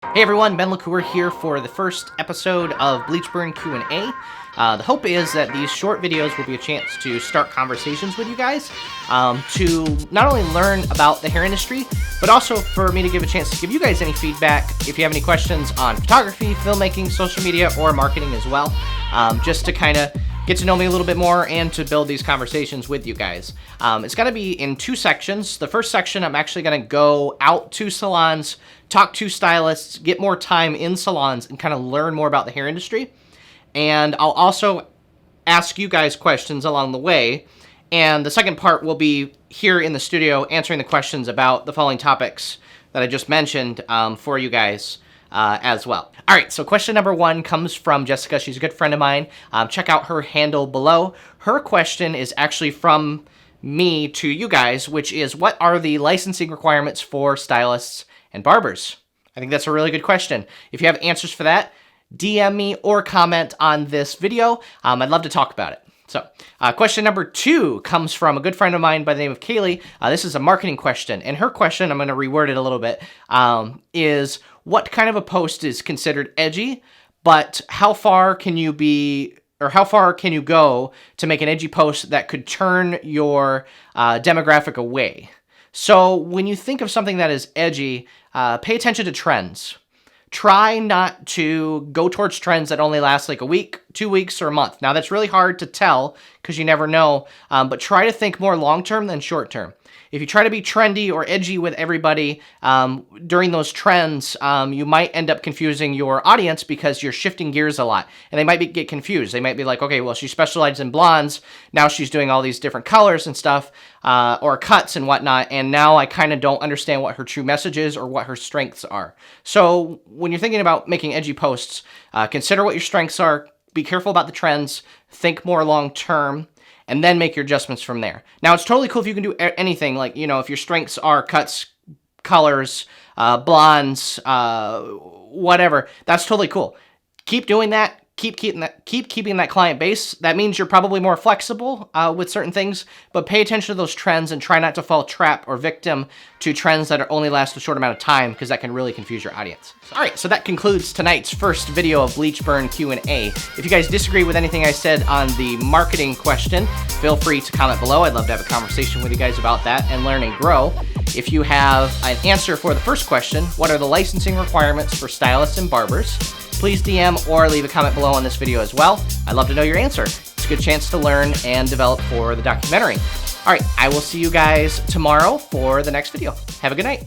Hey everyone, Ben LaCour here for the first episode of Bleach Q&A. The hope is that these short videos will be a chance to start conversations with you guys, to not only learn about the hair industry, but also for me to give a chance to give you guys any feedback if you have any questions on photography, filmmaking, social media, or marketing as well, just to kind of get to know me a little bit more and to build these conversations with you guys. It's going to be in two sections. The first section, I'm actually going to go out to salons, talk to stylists, get more time in salons, and kind of learn more about the hair industry. And I'll also ask you guys questions along the way. And the second part will be here in the studio answering the questions about the following topics that I just mentioned for you guys as well. All right, so question number one comes from Jessica. She's a good friend of mine. Check out her handle below. Her question is actually from me to you guys, which is, what are the licensing requirements for stylists and barbers? I think that's a really good question. If you have answers for that, DM me or comment on this video. I'd love to talk about it. So, question number two comes from a good friend of mine by the name of Kaylee. This is a marketing question, and her question, I'm going to reword it a little bit, is what kind of a post is considered edgy, but how far can you go to make an edgy post that could turn your demographic away? So when you think of something that is edgy, pay attention to trends. Try not to go towards trends that only last like a week, 2 weeks, or a month. Now, that's really hard to tell because you never know, but try to think more long-term than short-term. If you try to be trendy or edgy with everybody during those trends, you might end up confusing your audience because you're shifting gears a lot. And they might get confused. They might be like, okay, well, she specializes in blondes. Now she's doing all these different colors and stuff, or cuts and whatnot. And now I kind of don't understand what her true message is or what her strengths are. So when you're thinking about making edgy posts, consider what your strengths are. Be careful about the trends. Think more long-term. And then make your adjustments from there. Now, it's totally cool if you can do anything, like, you know, if your strengths are cuts, colors, blondes, whatever, that's totally cool. Keep doing that. Keep keeping that client base. That means you're probably more flexible with certain things, but pay attention to those trends and try not to fall trap or victim to trends that are only last a short amount of time, because that can really confuse your audience. All right, so that concludes tonight's first video of Bleach Burn Q&A. If you guys disagree with anything I said on the marketing question, feel free to comment below. I'd love to have a conversation with you guys about that and learn and grow. If you have an answer for the first question, what are the licensing requirements for stylists and barbers? Please DM or leave a comment below on this video as well. I'd love to know your answer. It's a good chance to learn and develop for the documentary. All right, I will see you guys tomorrow for the next video. Have a good night.